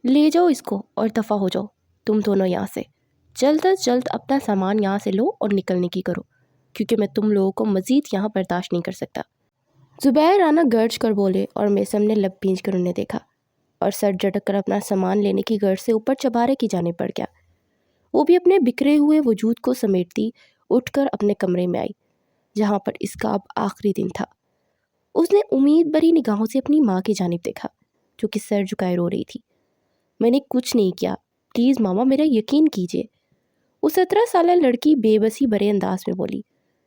لے جاؤ اس کو اور دفع ہو جاؤ تم دونوں یہاں سے۔ جلد از جلد اپنا سامان یہاں سے لو اور نکلنے کی کرو، کیونکہ میں تم لوگوں کو مزید یہاں برداشت نہیں کر سکتا۔ زبیر رانا گرج کر بولے اور میسم نے لب بھینچ کر انہیں دیکھا اور سر جھٹک کر اپنا سامان لینے کی غرض سے اوپر چبارے کی جانب بڑھ گیا۔ وہ بھی اپنے بکھرے ہوئے وجود کو سمیٹتی اٹھ کر اپنے کمرے میں آئی، جہاں پر اس کا اب آخری دن تھا۔ اس نے امید بھری نگاہوں سے اپنی ماں کی جانب دیکھا جو کہ سر جھکائے رو رہی تھی۔ میں نے کچھ نہیں کیا، پلیز ماما میرا یقین کیجیے، وہ 17 سالہ لڑکی بے بسی بھرے انداز میں بولی۔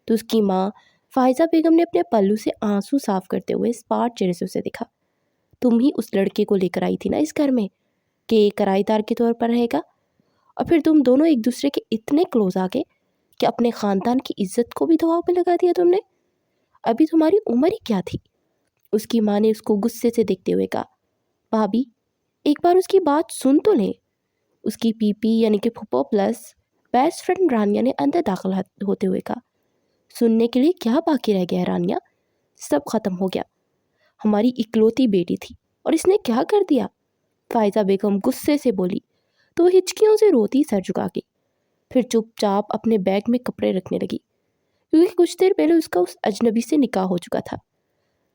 تو اس کی ماں فائزہ بیگم نے اپنے پلو سے آنسو صاف کرتے ہوئے اسپاٹ چہرے سے اسے دیکھا۔ تم ہی اس لڑکے کو لے کر آئی تھی نا اس گھر میں کہ ایک کرایہ دار کے طور پر رہے گا، اور پھر تم دونوں ایک دوسرے کے اتنے کلوز آ گئے کہ اپنے خاندان کی عزت کو بھی داؤ پہ لگا دیا تم نے۔ ابھی تمہاری عمر ہی کیا تھی؟ اس کی ماں نے اس کو غصے سے دیکھتے ہوئے کہا۔ بھابھی ایک بار اس کی بات سن تو لیں۔ اس کی پی پی یعنی کہ پھپھو پلس بیسٹ فرینڈ رانیہ نے اندر داخل ہوتے ہوئے کہا۔ سننے کے لیے کیا باقی رہ گیا ہے رانیہ؟ سب ختم ہو گیا، ہماری اکلوتی بیٹی تھی اور اس نے کیا کر دیا؟ فائزہ بیگم غصے سے بولی تو وہ ہچکیوں سے روتی سر جھکا کے پھر چپ چاپ اپنے بیگ میں کپڑے رکھنے لگی، کیونکہ کچھ دیر پہلے اس کا اس اجنبی سے نکاح ہو چکا تھا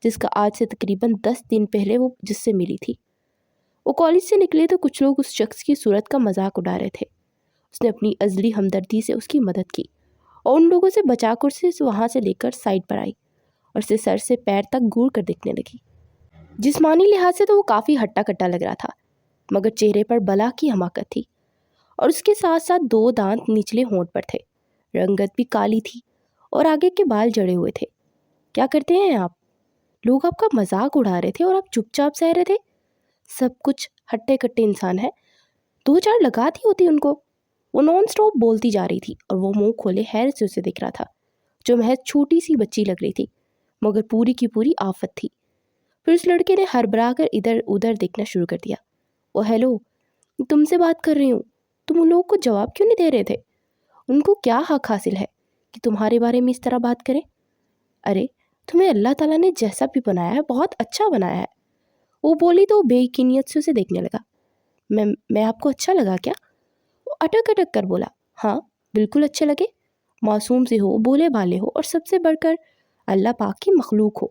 جس کا آج سے تقریباً 10 دن پہلے وہ جس سے ملی تھی۔ وہ کالج سے نکلے تو کچھ لوگ اس شخص کی صورت کا مذاق اڑا رہے تھے۔ اس نے اپنی ازلی ہمدردی سے اس کی مدد کی اور ان لوگوں سے بچا کر اسے وہاں سے لے کر سائڈ پر آئی اور اسے سر سے پیر تک گھور کر دیکھنے لگی۔ جسمانی لحاظ سے تو وہ کافی ہٹا کٹا لگ رہا تھا، مگر چہرے پر بلا کی حماقت تھی، اور اس کے ساتھ ساتھ 2 دانت نچلے ہونٹ پر تھے۔ رنگت بھی کالی تھی اور آگے کے بال جڑے ہوئے تھے۔ کیا کرتے ہیں آپ؟ لوگ آپ کا مذاق اڑا رہے تھے اور آپ چپ چاپ سہ رہے تھے۔ سب کچھ ہٹے کٹے انسان ہے، 2-4 لگا دی ہوتی ان کو۔ وہ نان سٹاپ بولتی جا رہی تھی اور وہ منہ کھولے حیرت سے اسے دیکھ رہا تھا، جو محض چھوٹی سی بچی لگ رہی تھی مگر پوری کی پوری آفت تھی۔ پھر اس لڑکے نے ہڑبڑا کر ادھر ادھر دیکھنا شروع کر دیا۔ او ہیلو، تم سے بات کر رہی ہوں، تم ان لوگوں کو جواب کیوں نہیں دے رہے تھے؟ ان کو کیا حق حاصل ہے کہ تمہارے بارے میں اس طرح بات کریں؟ ارے تمہیں اللہ تعالیٰ نے جیسا بھی بنایا ہے بہت اچھا بنایا ہے۔ وہ بولی تو بے یقینیت سے اسے دیکھنے لگا۔ میں آپ کو اچھا لگا کیا؟ وہ اٹک اٹک کر بولا۔ ہاں بالکل اچھے لگے، معصوم سے ہو، بولے بالے ہو، اور سب سے بڑھ کر اللہ پاک کی مخلوق ہو،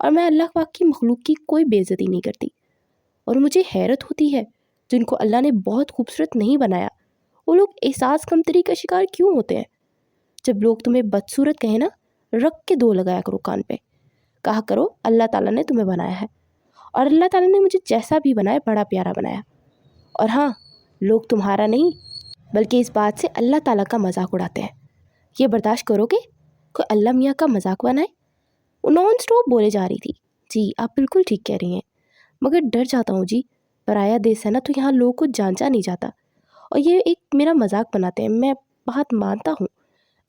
اور میں اللہ پاک کی مخلوق کی کوئی بے عزتی نہیں کرتی۔ اور مجھے حیرت ہوتی ہے جن کو اللہ نے بہت خوبصورت نہیں بنایا وہ لوگ احساس کمتری کا شکار کیوں ہوتے ہیں؟ جب لوگ تمہیں بدصورت کہیں نا، رکھ کے 2 لگایا کرو کان پہ، کہا کرو اللہ تعالیٰ نے تمہیں بنایا ہے اور اللہ تعالیٰ نے مجھے جیسا بھی بنایا بڑا پیارا بنایا۔ اور ہاں، لوگ تمہارا نہیں بلکہ اس بات سے اللہ تعالیٰ کا مذاق اڑاتے ہیں۔ یہ برداشت کرو گے کوئی اللہ میاں کا مذاق بنائے؟ وہ نان سٹاپ بولے جا رہی تھی۔ جی آپ بالکل ٹھیک کہہ رہی ہیں، مگر ڈر جاتا ہوں جی، پرایا دیس ہے نا تو یہاں لوگوں کو جانچا نہیں جاتا اور یہ ایک میرا مذاق بناتے ہیں، میں بات مانتا ہوں۔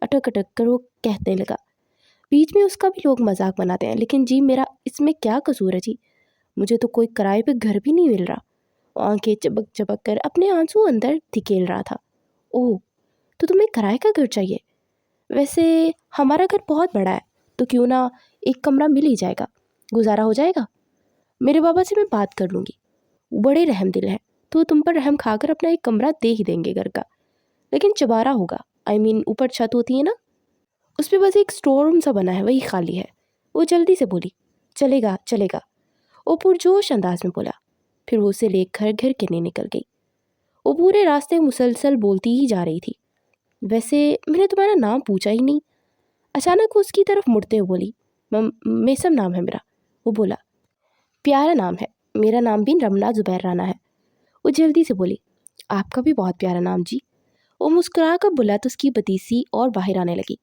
اٹک اٹک کر وہ کہنے لگا۔ بیچ میں اس کا بھی لوگ مذاق بناتے ہیں، لیکن جی میرا اس میں کیا قصور ہے جی؟ مجھے تو کوئی کرائے پہ گھر بھی نہیں مل رہا۔ وہ آنکھیں چبک چبک کر اپنے آنسو اندر دھکیل رہا تھا۔ اوہ تو تمہیں کرائے کا گھر چاہیے؟ ویسے ہمارا گھر بہت بڑا ہے تو کیوں نہ ایک کمرہ مل ہی جائے گا، گزارا ہو جائے گا۔ میرے بابا سے میں بات کر لوں گی، وہ بڑے رحم دل ہیں تو تم پر رحم کھا کر اپنا ایک کمرہ دے ہی دیں گے گھر کا، لیکن چبارا ہوگا، اوپر چھت ہوتی ہے نا، اس پہ بس ایک اسٹور روم سا بنا ہے، وہی خالی ہے۔ وہ جلدی سے بولی۔ چلے گا چلے گا، وہ پرجوش انداز میں بولا۔ پھر وہ اسے لے کر گھر کے لیے نکل گئی۔ وہ پورے راستے مسلسل بولتی ہی جا رہی تھی۔ ویسے میں نے تمہارا نام پوچھا ہی نہیں۔ اچانک وہ اس کی طرف مڑتے ہوئے بولی۔ میسم نام ہے میرا، وہ بولا۔ پیارا نام ہے، میرا نام بھی رمنا زبیر رانا ہے، وہ جلدی سے بولی۔ آپ کا بھی بہت پیارا نام جی، وہ مسکرا کر بولا تو اس کی بتیسی اور باہر آنے لگی۔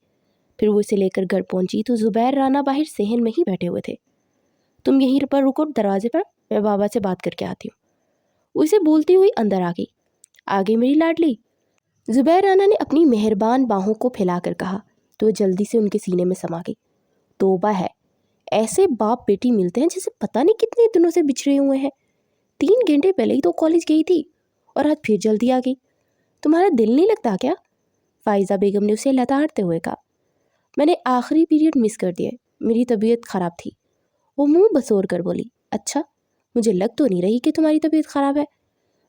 پھر وہ اسے لے کر گھر پہنچی تو زبیر رانا باہر صحن میں ہی بیٹھے ہوئے تھے۔ تم یہیں پر رکو دروازے پر، میں بابا سے بات کر کے آتی ہوں۔ وہ اسے بولتی ہوئی اندر آ گئی۔ آگے میری لاڈلی، زبیر رانا نے اپنی مہربان باہوں کو پھیلا کر کہا تو وہ جلدی سے ان کے سینے میں سما گئی۔ توبہ ہے، ایسے باپ بیٹی ملتے ہیں جیسے پتہ نہیں کتنے دنوں سے بچھڑے ہوئے ہیں۔ 3 گھنٹے پہلے ہی تو کالج گئی تھی اور آج پھر جلدی آ گئی۔ تمہارا دل نہیں لگتا کیا؟ فائزہ بیگم نے اسے لتاڑتے ہوئے کہا۔ میں نے آخری پیریڈ مس کر دیا، میری طبیعت خراب تھی، وہ منہ بسور کر بولی۔ اچھا، مجھے لگ تو نہیں رہی کہ تمہاری طبیعت خراب ہے،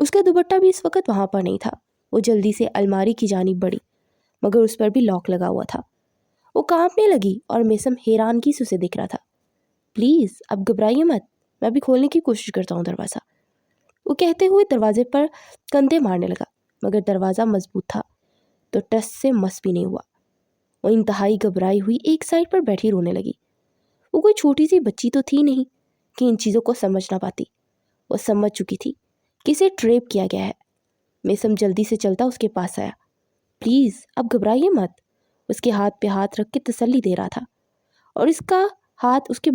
اس کا دوپٹہ بھی اس وقت وہاں پر نہیں تھا۔ وہ جلدی سے الماری کی جانب بڑھی، مگر اس پر بھی لاک لگا ہوا تھا۔ وہ کانپنے لگی اور میسم حیرانگی سے اسے دیکھ رہا تھا۔ پلیز اب گھبرائیے مت، میں بھی کھولنے کی کوشش کرتا ہوں دروازہ، وہ کہتے ہوئے دروازے پر کندھے مارنے لگا، مگر دروازہ مضبوط تھا تو ٹس سے مس بھی نہیں ہوا۔ وہ انتہائی گھبرائی ہوئی ایک سائڈ پر بیٹھی رونے لگی۔ وہ کوئی چھوٹی سی بچی تو تھی نہیں کہ ان چیزوں کو سمجھ نہ پاتی۔ وہ سمجھ چکی تھی کہ اسے ٹریپ کیا گیا ہے۔ میسم جلدی سے چلتا اس کے پاس آیا۔ پلیز اب گھبرائیے مت، اس کے ہاتھ پہ ہاتھ رکھ کے تسلی دے رہا تھا، اور اس کا ہاتھ اس کے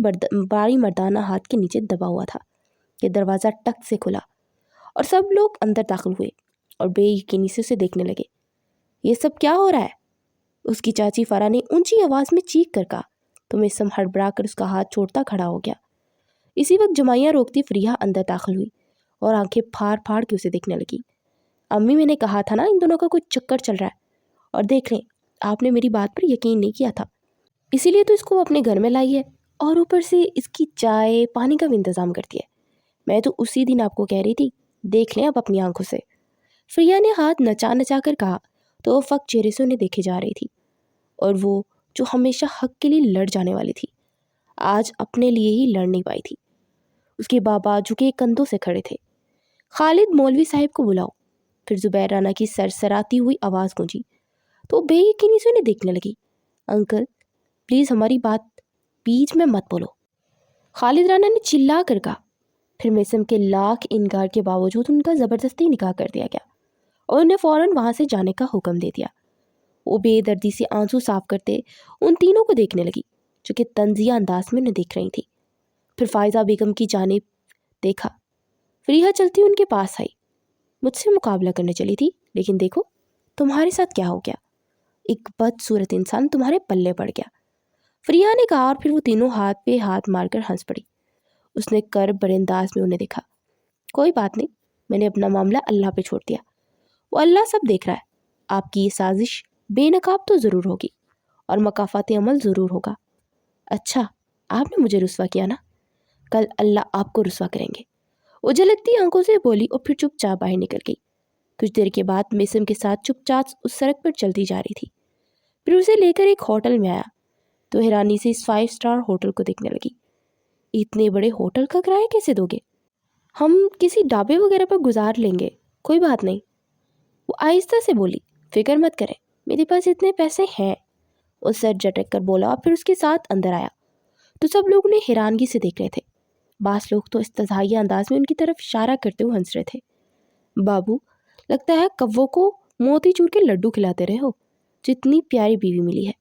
باری مردانہ ہاتھ کے نیچے دبا ہوا تھا کہ دروازہ ٹک سے کھلا اور سب لوگ اندر داخل ہوئے اور بے یقینی سے اسے دیکھنے لگے۔ یہ سب کیا ہو رہا ہے؟ اس کی چاچی فرا نے اونچی آواز میں چیخ کر کہا تو میسم ہڑبڑا کر اس کا ہاتھ چھوڑتا کھڑا ہو گیا۔ اسی وقت جمائیاں روکتی فریحہ اندر داخل ہوئی اور آنکھیں پھاڑ پھاڑ کے اسے دیکھنے لگی۔ امی، میں نے کہا تھا نا ان دونوں کا کچھ چکر چل رہا ہے، اور دیکھ لیں آپ نے میری بات پر یقین نہیں کیا تھا، اسی لیے تو اس کو اپنے گھر میں لائی ہے، اور اوپر سے اس کی چائے پانی کا بھی انتظام کرتی ہے۔ میں تو اسی دن آپ کو کہہ رہی تھی، دیکھ لیں اب اپنی آنکھوں سے۔ فریحہ نے ہاتھ نچا نچا کر کہا تو وہ فق چہرے سے انہیں دیکھے جا رہی تھی، اور وہ جو ہمیشہ حق کے لیے لڑ جانے والی تھی آج اپنے لیے ہی لڑ نہیں پائی تھی۔ اس کے بابا جھکے کندھوں سے کھڑے تھے۔ خالد، مولوی صاحب کو بلاؤ۔ پھر زبیر رانا کی سرسراتی ہوئی آواز گونجی تو بے یقینی سے انہیں دیکھنے لگی۔ انکل پلیز ہماری بات بیچ میں مت بولو، خالد رانا نے چلا کر کہا۔ پھر میسم کے لاکھ انکار کے باوجود ان کا زبردستی نکاح کر دیا گیا اور انہیں فوراً وہاں سے جانے کا حکم دے دیا۔ وہ بے دردی سے آنسو صاف کرتے ان تینوں کو دیکھنے لگی جو کہ طنزیہ انداز میں انہیں دیکھ رہی تھی۔ پھر فائزہ بیگم کی جانب دیکھا۔ فریحہ چلتی ان کے پاس آئی۔ مجھ سے مقابلہ کرنے چلی تھی، لیکن دیکھو تمہارے ساتھ کیا ہو گیا، ایک بدصورت انسان تمہارے پلے پڑ گیا، فریحہ نے کہا، اور پھر وہ تینوں ہاتھ پہ ہاتھ مار کر ہنس پڑی۔ اس نے کرب بڑے انداز میں انہیں دیکھا۔ کوئی بات نہیں، میں نے اپنا معاملہ اللہ پہ چھوڑ دیا، وہ اللہ سب دیکھ رہا ہے۔ آپ کی یہ سازش بے نقاب تو ضرور ہوگی اور مکافات عمل ضرور ہوگا۔ اچھا، آپ نے مجھے رسوا کیا نا، کل اللہ آپ کو رسوا کریں گے، وہ جھلکتی آنکھوں سے بولی اور پھر چپ چاپ باہر نکل گئی۔ کچھ دیر کے بعد میسم کے ساتھ چپ چاپ اس سڑک پر چلتی جا رہی تھی۔ پھر اسے لے کر ایک ہوٹل میں آیا تو حیرانی سے اس 5 اسٹار ہوٹل کو دیکھنے لگی۔ اتنے بڑے ہوٹل کا کرایہ کیسے دو گے؟ ہم کسی ڈھابے وغیرہ پر گزار لیں گے، کوئی بات نہیں، وہ آہستہ سے بولی۔ فکر مت کریں، میرے پاس اتنے پیسے ہیں، وہ سر جھٹک کر بولا، پھر اس کے ساتھ اندر آیا تو سب لوگ انہیں حیرانگی سے دیکھ رہے تھے۔ بعض لوگ تو استہزائیہ انداز میں ان کی طرف اشارہ کرتے ہوئے ہنس رہے تھے۔ بابو، لگتا ہے کووں کو موتی چور کے لڈو کھلاتے رہے ہو، جتنی پیاری بیوی ملی ہے،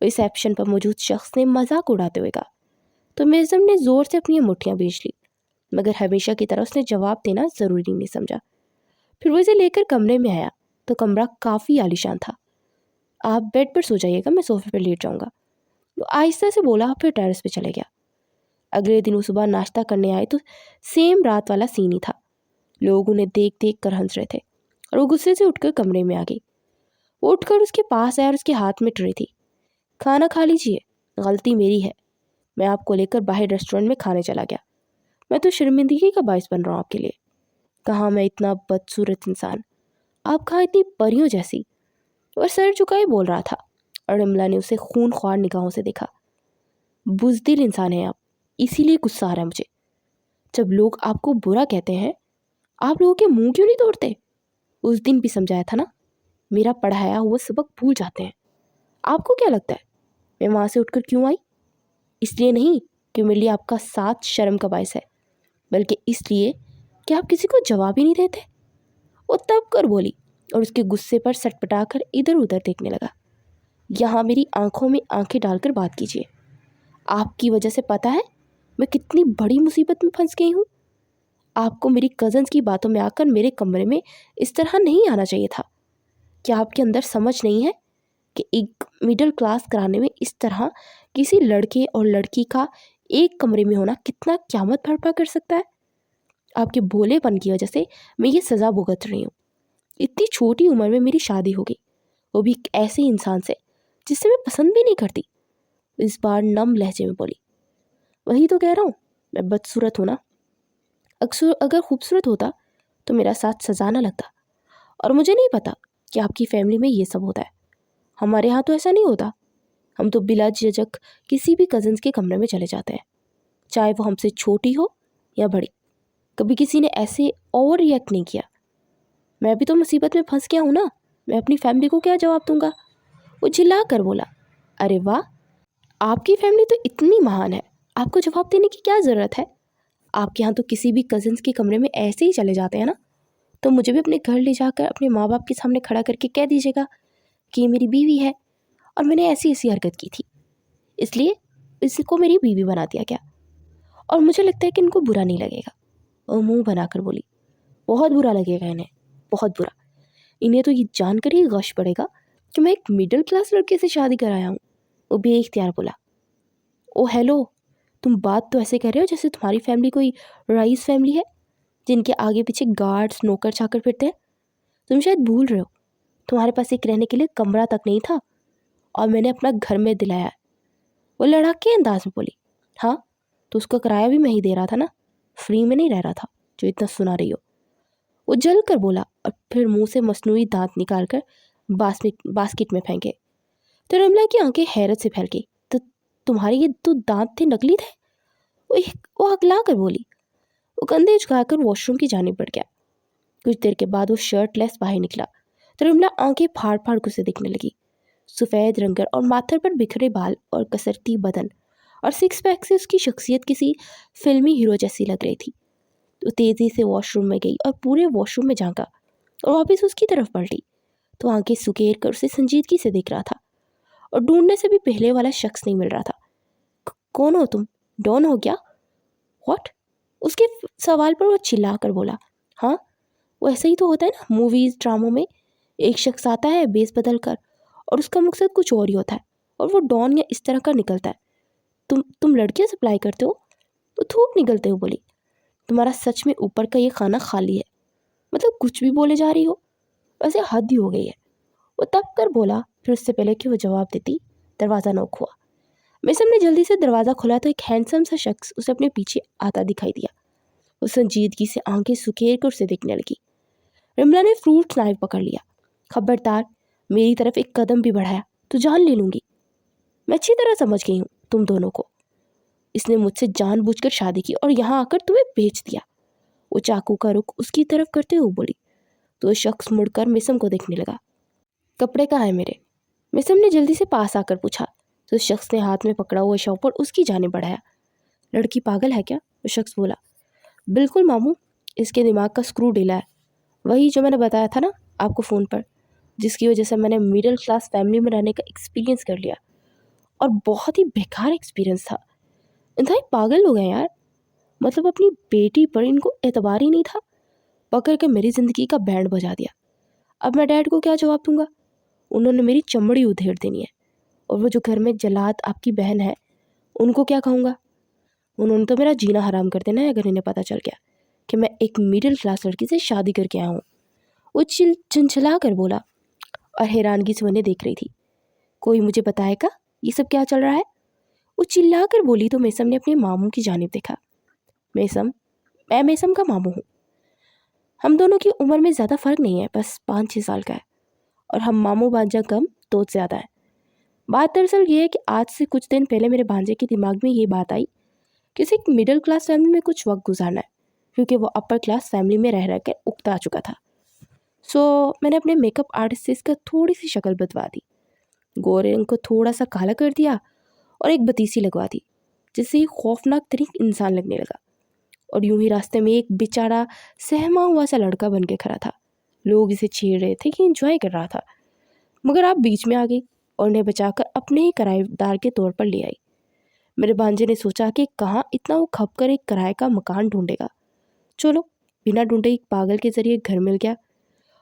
ریسیپشن پر موجود شخص نے مذاق اڑاتے ہوئے کہا تو میسم نے زور سے اپنی مٹھیاں بیچ لی، مگر ہمیشہ کی طرح اس نے جواب دینا ضروری نہیں سمجھا۔ پھر وہ اسے لے کر کمرے میں آیا تو کمرہ کافی عالیشان تھا۔ آپ بیڈ پر سو جائیے گا، میں صوفے پر لیٹ جاؤں گا، وہ آہستہ سے بولا، پھر ٹیرس پہ چلے گیا۔ اگلے دن وہ صبح ناشتہ کرنے آئے تو سیم رات والا سین ہی تھا۔ لوگ انہیں دیکھ دیکھ کر ہنس رہے تھے اور وہ غصے سے اٹھ کر کمرے میں آ گئی۔ وہ اٹھ کر اس کے پاس آیا اور اس کے ہاتھ میں ٹرے تھی۔ کھانا کھا لیجیے، غلطی میری ہے، میں آپ کو لے کر باہر ریسٹورنٹ میں کھانے چلا گیا، میں تو شرمندگی کا باعث بن رہا ہوں آپ کے لیے۔ کہاں میں اتنا بدصورت انسان، آپ کہاں اتنی پریوں جیسی، اور سر جھکائے بول رہا تھا، اور املا نے اسے خون خوار نگاہوں سے دیکھا۔ بزدل انسان ہیں آپ، اسی لیے غصہ آ رہا ہے مجھے۔ جب لوگ آپ کو برا کہتے ہیں آپ لوگوں کے منہ کیوں نہیں توڑتے؟ اس دن بھی سمجھایا تھا نا، میرا پڑھایا ہوا سبق بھول جاتے ہیں۔ آپ کو کیا لگتا ہے میں وہاں سے اٹھ کر کیوں آئی؟ اس لیے نہیں کہ میرے لیے آپ کا ساتھ شرم کا باعث ہے، بلکہ اس لیے کہ آپ کسی کو جواب ہی نہیں دیتے۔ وہ تب کر بولی اور اس کے غصے پر سٹ پٹا کر ادھر ادھر دیکھنے لگا۔ یہاں میری آنکھوں میں آنکھیں ڈال کر بات کیجیے، آپ کی وجہ سے پتہ ہے میں کتنی بڑی مصیبت میں پھنس گئی ہوں۔ آپ کو میری کزنز کی باتوں میں آ کر میرے کمرے میں اس طرح نہیں آنا چاہیے تھا۔ کیا آپ کے اندر سمجھ نہیں ہے کہ ایک مڈل کلاس گھرانے میں اس طرح کسی لڑکے اور لڑکی کا ایک کمرے میں ہونا کتنا قیامت برپا کر سکتا ہے؟ آپ کے بھولے پن کی وجہ سے میں یہ سزا بھگت رہی ہوں۔ اتنی چھوٹی عمر میں میری شادی ہو گئی، وہ بھی ایک ایسے انسان سے جس سے میں پسند بھی نہیں کرتی۔ اس بار نم لہجے میں بولی، وہی تو کہہ رہا ہوں، میں بدصورت ہوں نا، اگر خوبصورت ہوتا تو میرا ساتھ سزا نہ لگتا. اور مجھے نہیں پتا کہ آپ کی فیملی میں یہ سب ہوتا ہے. ہمارے ہاں تو ایسا نہیں ہوتا. ہم تو بلا جھجک کسی بھی کزنس کے کمرے میں چلے جاتے ہیں, چاہے وہ ہم سے چھوٹی ہو یا بڑی. کبھی کسی نے ایسے اوور ریئیکٹ نہیں کیا. میں بھی تو مصیبت میں پھنس گیا ہوں نا, میں اپنی فیملی کو کیا جواب دوں گا؟ وہ جھلا کر بولا, ارے واہ, آپ کی فیملی تو اتنی مہان ہے, آپ کو جواب دینے کی کیا ضرورت ہے؟ آپ کے ہاں تو کسی بھی کزنس کے کمرے میں ایسے ہی چلے جاتے ہیں نا, تو مجھے بھی اپنے گھر لے جا کر اپنے ماں باپ کے سامنے کھڑا کر کے کہہ دیجیے گا کہ یہ میری بیوی ہے اور میں نے ایسی حرکت کی تھی, اس لیے اس کو میری بیوی بنا دیا گیا. اور مجھے لگتا ہے کہ ان کو برا نہیں لگے گا. اور منہ بنا کر بولی, بہت برا لگے گا انہیں, بہت برا. انہیں تو یہ جان کر ہی غش پڑے گا کہ میں ایک مڈل کلاس لڑکے سے شادی کرایا ہوں. وہ بے اختیار بولا, او ہیلو, تم بات تو ایسے کر رہے ہو جیسے تمہاری فیملی کوئی رئیس فیملی ہے جن کے آگے پیچھے گارڈز نوکر چاکر پھرتے ہیں. تم شاید بھول رہے ہو, تمہارے پاس ایک رہنے کے لیے کمرہ تک نہیں تھا اور میں نے اپنا گھر میں دلایا ہے. وہ لڑک کے انداز میں بولی, ہاں تو اس کا کرایہ بھی میں ہی دے رہا تھا نا, فری میں نہیں رہ رہا تھا جو اتنا سنا رہی ہو. وہ جل کر بولا اور پھر منہ سے مصنوعی دانت نکال کر باسکٹ میں پھینکے. تو رملا کی آنکھیں حیرت سے پھیل گئی. تو تمہارے یہ تو دانت تھے, نکلی تھے؟ وہ ہکلا کر بولی. وہ کندھے جھکا کر واش روم کی جانب بڑھ گیا. کچھ دیر کے بعد وہ شرٹ لیس باہر نکلا تو رملا آنکھیں پھاڑ پھاڑ کو اسے دیکھنے لگی. سفید رنگر اور ماتھر پر بکھرے بال اور کسرتی بدن اور سکس پیک سے اس کی شخصیت کسی فلمی ہیرو جیسی لگ رہی تھی. وہ تیزی سے واش روم میں گئی اور پورے واش روم میں جھانکا اور واپس اس کی طرف پلٹی تو آنکھیں سکیر کر اسے سنجیدگی سے دیکھ رہا تھا اور ڈھونڈنے سے بھی پہلے والا شخص نہیں مل رہا تھا. کون ہو تم؟ ڈون ہو کیا؟ واٹ؟ اس کے سوال پر وہ چلا کر بولا, ہاں وہ ایسا ہی تو ہوتا ہے نا موویز ڈراموں میں, ایک شخص آتا ہے بیس بدل کر اور اس کا مقصد کچھ اور ہی ہوتا ہے اور وہ ڈون یا اس طرح کا نکلتا ہے. تم لڑکیاں سپلائی کرتے ہو؟ وہ تھوک نکلتے ہو بولی, تمہارا سچ میں اوپر کا یہ کھانا خالی ہے, مطلب کچھ بھی بولے جا رہی ہو, ویسے حد ہی ہو گئی ہے. وہ تب کر بولا, پھر اس سے پہلے کہ وہ جواب دیتی دروازہ نوک ہوا. میسم نے جلدی سے دروازہ کھولا تو ایک ہینڈسم سا شخص اسے اپنے پیچھے آتا دکھائی دیا. وہ سنجیدگی سے آنکھیں سکیر کر اسے دیکھنے لگی. رملا نے فروٹ نائف پکڑ لیا. خبردار, میری طرف ایک قدم بھی بڑھایا تو جان لے لوں گی. میں اچھی طرح سمجھ گئی ہوں تم دونوں کو. اس نے مجھ سے جان بوجھ کر شادی کی اور یہاں آ کر تمہیں بیچ دیا. وہ چاقو کا رخ اس کی طرف کرتے ہوئے بولی تو وہ شخص مڑ کر میسم کو دیکھنے لگا. کپڑے کہاں ہیں میرے؟ میسم نے جلدی سے پاس آ کر پوچھا تو اس شخص نے ہاتھ میں پکڑا ہوا شاپر اس کی جانب بڑھایا. لڑکی پاگل ہے کیا؟ وہ شخص بولا. بالکل ماموں, اس کے دماغ کا سکرو ڈھیلا ہے, وہی جو میں نے بتایا تھا نا آپ کو فون پر, جس کی وجہ سے میں نے مڈل کلاس فیملی میں رہنے کا ایکسپیرینس کر لیا اور بہت ہی بیکار ایکسپیرینس تھا. انتہائی پاگل ہو گئے یار, مطلب اپنی بیٹی پر ان کو اعتبار ہی نہیں تھا, پکڑ کے میری زندگی کا بینڈ بجا دیا. اب میں ڈیڈ کو کیا جواب دوں گا؟ انہوں نے میری چمڑی ادھیڑ دینی ہے. اور وہ جو گھر میں جلاد آپ کی بہن ہے ان کو کیا کہوں گا؟ انہوں نے تو میرا جینا حرام کر دینا ہے اگر انہیں پتہ چل گیا کہ میں ایک مڈل کلاس لڑکی سے شادی کر کے آیا ہوں. وہ چنچلا کر بولا اور حیرانگی سے انہیں دیکھ رہی تھی. کوئی مجھے بتائے گا یہ سب کیا چل رہا ہے؟ وہ چلا کر بولی تو میسم نے اپنے ماموں کی جانب دیکھا. میسم, میں میسم کا ماموں ہوں. ہم دونوں کی عمر میں زیادہ فرق نہیں ہے, بس 5-6 سال کا ہے, اور ہم ماموں بانجا کم تو زیادہ ہے. بات دراصل یہ ہے کہ آج سے کچھ دن پہلے میرے بانجے کے دماغ میں یہ بات آئی کہ اسے ایک مڈل کلاس فیملی میں کچھ وقت گزارنا ہے, کیونکہ وہ اپر کلاس فیملی میں رہ کر اکتا چکا تھا. میں نے اپنے میک اپ آرٹسٹ سے اس کا تھوڑی سی شکل بدوا دی, گورے رنگ کو تھوڑا سا کالا کر دیا اور ایک بتیسی لگوا دی جس سے یہ خوفناک ترین انسان لگنے لگا. اور یوں ہی راستے میں ایک بیچارہ سہما ہوا سا لڑکا بن کے کھڑا تھا. لوگ اسے چھیڑ رہے تھے کہ انجوائے کر رہا تھا, مگر آپ بیچ میں آ گئی اور انہیں بچا کر اپنے ہی کرائے دار کے طور پر لے آئی. میرے بانجے نے سوچا کہ کہاں اتنا وہ کھپ کر ایک کرائے کا مکان ڈھونڈے گا, چلو بنا ڈھونڈے ایک پاگل کے ذریعے گھر مل گیا,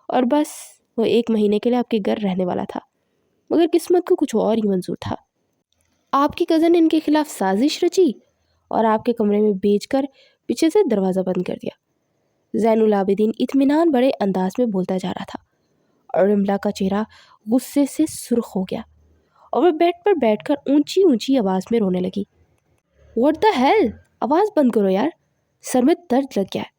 اور بس وہ 1 مہینے کے لیے آپ کے گھر رہنے والا تھا. مگر قسمت کو کچھ اور ہی منظور تھا. آپ کی کزن نے ان کے خلاف سازش رچی اور آپ کے کمرے میں بیچ کر پیچھے سے دروازہ بند کر دیا. زین العابدین اطمینان بڑے انداز میں بولتا جا رہا تھا اور رملا کا چہرہ غصے سے سرخ ہو گیا اور وہ بیڈ پر بیٹھ کر اونچی اونچی آواز میں رونے لگی. واٹ دا ہیل, آواز بند کرو یار, سر میں درد لگ گیا ہے.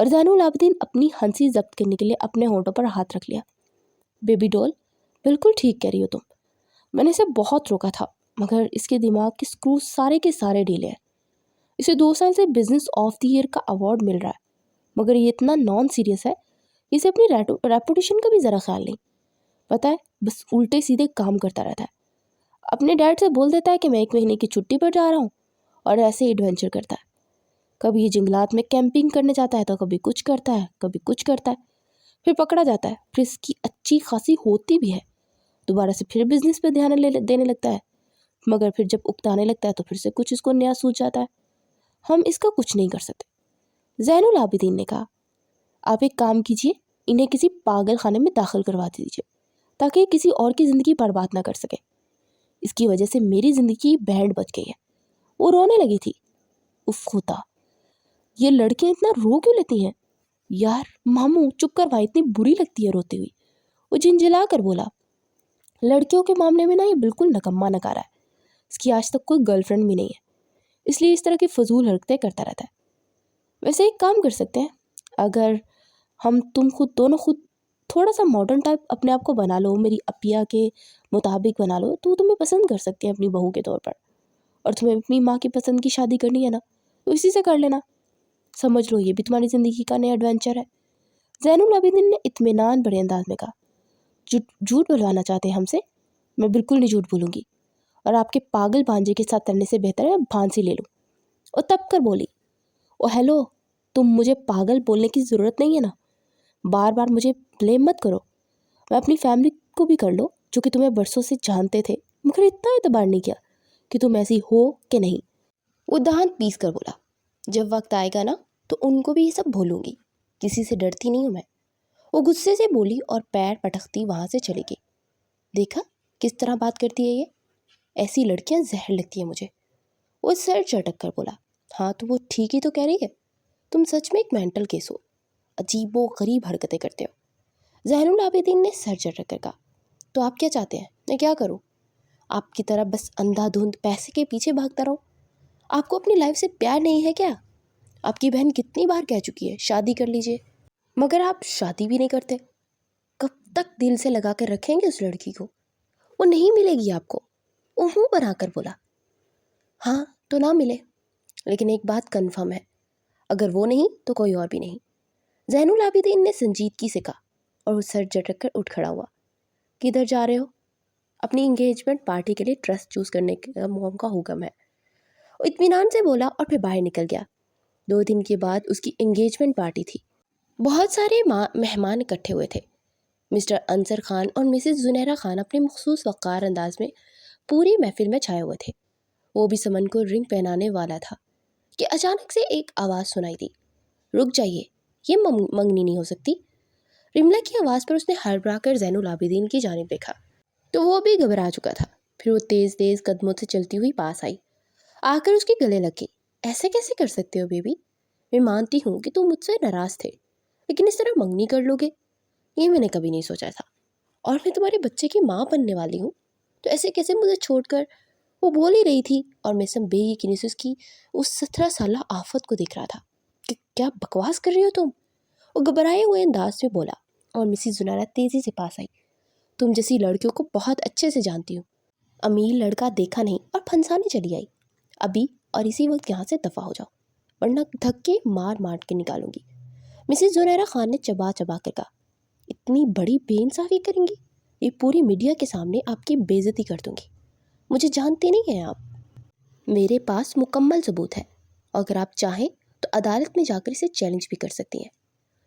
اور زین العابدین اپنی ہنسی ضبط کرنے کے لیے اپنے ہونٹوں پر ہاتھ رکھ لیا۔ بیبی ڈول، بالکل ٹھیک کہہ رہی ہو تم، میں نے اسے بہت روکا تھا، مگر اس کے دماغ کے سکرو سارے کے سارے ڈھیلے ہیں۔ اسے 2 سال سے بزنس آف دی ایئر کا ایوارڈ مل رہا ہے، مگر یہ اتنا نان سیریس ہے، اسے اپنی ریپوٹیشن کا بھی ذرا خیال نہیں۔ پتہ ہے، بس الٹے سیدھے کام کرتا رہتا ہے، اپنے ڈیڈ سے بول دیتا ہے کہ میں 1 مہینے کی چھٹی پر جا رہا ہوں، اور ایسے ایڈونچر کرتا ہے۔ کبھی یہ جنگلات میں کیمپنگ کرنے جاتا ہے تو کبھی کچھ کرتا ہے، کبھی کچھ کرتا ہے، پھر پکڑا جاتا ہے، پھر اس کی اچھی خاصی ہوتی بھی ہے، دوبارہ سے پھر بزنس پہ دھیان دینے لگتا ہے، مگر پھر جب اکتانے لگتا ہے تو پھر سے کچھ اس کو نیا سوچ جاتا ہے۔ ہم اس کا کچھ نہیں کر سکتے۔ زین العابدین نے کہا، آپ ایک کام کیجئے، انہیں کسی پاگل خانے میں داخل کروا دیجئے تاکہ کسی اور کی زندگی برباد نہ کر سکے۔ اس کی وجہ سے میری زندگی بینڈ بج گئی ہے۔ وہ رونے لگی تھی۔ اف خدا، یہ لڑکیاں اتنا رو کیوں لیتی ہیں؟ یار ماموں چپ کر، وہاں اتنی بری لگتی ہے روتے ہوئی۔ وہ جھنجھلا کر بولا، لڑکیوں کے معاملے میں نا یہ بالکل نکما نکارا ہے، اس کی آج تک کوئی گرل فرینڈ بھی نہیں ہے، اس لیے اس طرح کی فضول حرکتیں کرتا رہتا ہے۔ ویسے ایک کام کر سکتے ہیں، اگر تم دونوں خود تھوڑا سا ماڈرن ٹائپ اپنے آپ کو بنا لو، میری اپیا کے مطابق بنا لو، تو تمہیں پسند کر سکتے ہیں اپنی بہو کے طور پر، اور تمہیں اپنی ماں کی پسند کی شادی کرنی ہے نا تو اسی سے کر لینا، سمجھ لو یہ بھی تمہاری زندگی کا نیا ایڈونچر ہے۔ زین العابدین نے اطمینان بڑے انداز میں کہا، جھوٹ بلوانا چاہتے ہیں ہم سے؟ میں بالکل نہیں جھوٹ بولوں گی، اور آپ کے پاگل بھانجے کے ساتھ کرنے سے بہتر ہے پھانسی لے لوں۔ اور تب کر بولی، او ہیلو، تم مجھے پاگل بولنے کی ضرورت نہیں ہے نا، بار بار مجھے بلیم مت کرو، میں اپنی فیملی کو بھی کر لو جو کہ تمہیں برسوں سے جانتے تھے، مگر اتنا اعتبار نہیں کیا کہ تم ایسی ہو کہ نہیں۔ وہ دانت پیس کر بولا، جب وقت آئے گا نا تو ان کو بھی یہ سب بھولوں گی، کسی سے ڈرتی نہیں ہوں میں۔ وہ غصے سے بولی اور پیر پٹکتی وہاں سے چلی گئی۔ دیکھا کس طرح بات کرتی ہے یہ، ایسی لڑکیاں زہر لگتی ہیں مجھے۔ وہ سر چٹک کر بولا، ہاں تو وہ ٹھیک ہی تو کہہ رہی ہے، تم سچ میں ایک مینٹل کیس ہو، عجیب و غریب حرکتیں کرتے ہو۔ زین العابدین نے سر چٹک کر کہا، تو آپ کیا چاہتے ہیں میں کیا کروں؟ آپ کی طرح بس اندھا دھند پیسے کے پیچھے بھاگتا رہوں؟ آپ کو اپنی لائف سے پیار نہیں ہے کیا؟ آپ کی بہن کتنی بار کہہ چکی ہے شادی کر لیجئے، مگر آپ شادی بھی نہیں کرتے۔ کب تک دل سے لگا کر رکھیں گے اس لڑکی کو؟ وہ نہیں ملے گی آپ کو۔ وہ منہ بنا کر بولا، ہاں تو نہ ملے، لیکن ایک بات کنفرم ہے، اگر وہ نہیں تو کوئی اور بھی نہیں۔ زین العابدین نے سنجیدگی سے کہا، اور وہ سر جھٹک کر اٹھ کھڑا ہوا۔ کدھر جا رہے ہو؟ اپنی انگیجمنٹ پارٹی کے لیے ڈریس چوز کرنے کا موم کا حکم ہے۔ وہ اطمینان سے بولا اور پھر باہر نکل گیا۔ 2 دن کے بعد اس کی انگیجمنٹ پارٹی تھی۔ بہت سارے مہمان اکٹھے ہوئے تھے۔ مسٹر انصر خان اور مسز زنیرہ خان اپنے مخصوص وقار انداز میں پوری محفل میں چھائے ہوئے تھے۔ وہ بھی سمن کو رنگ پہنانے والا تھا کہ اچانک سے ایک آواز سنائی دی، رک جائیے، یہ منگنی نہیں ہو سکتی۔ رملا کی آواز پر اس نے ہڑبڑا کر زین العابدین کی جانب دیکھا تو وہ بھی گھبرا چکا تھا۔ پھر وہ تیز تیز قدموں سے چلتی ہوئی پاس آئی، آ کر اس کے گلے لگ گئی۔ ایسے کیسے کر سکتے ہو بیبی؟ میں مانتی ہوں کہ تم مجھ سے ناراض تھے، لیکن اس طرح منگنی کر لو گے یہ میں نے کبھی نہیں سوچا تھا، اور میں تمہارے بچے کی ماں بننے والی ہوں، تو ایسے کیسے مجھے چھوڑ کر؟ وہ بول ہی رہی تھی اور میسم بے یقینی سے اس 17 سالہ آفت کو دیکھ رہا تھا کہ کیا بکواس کر رہی ہو تم؟ وہ گھبرائے ہوئے انداز میں بولا، اور مسز زنیرہ تیزی سے پاس آئی، تم جیسی لڑکیوں کو بہت اچھے سے جانتی ہوں، امیر لڑکا دیکھا نہیں اور پھنسانے چلی آئی، ابھی اور اسی وقت یہاں سے دفع ہو جاؤ ورنہ دھکے مار مار کے نکالوں گی۔ مسز زنیرہ خان نے چبا چبا کر کہا، اتنی بڑی بے انصافی کریں گی؟ یہ پوری میڈیا کے سامنے آپ کی بے عزتی کر دوں گی، مجھے جانتے نہیں ہیں آپ۔ میرے پاس مکمل ثبوت ہے، اگر آپ چاہیں تو عدالت میں جا کر اسے چیلنج بھی کر سکتی ہیں،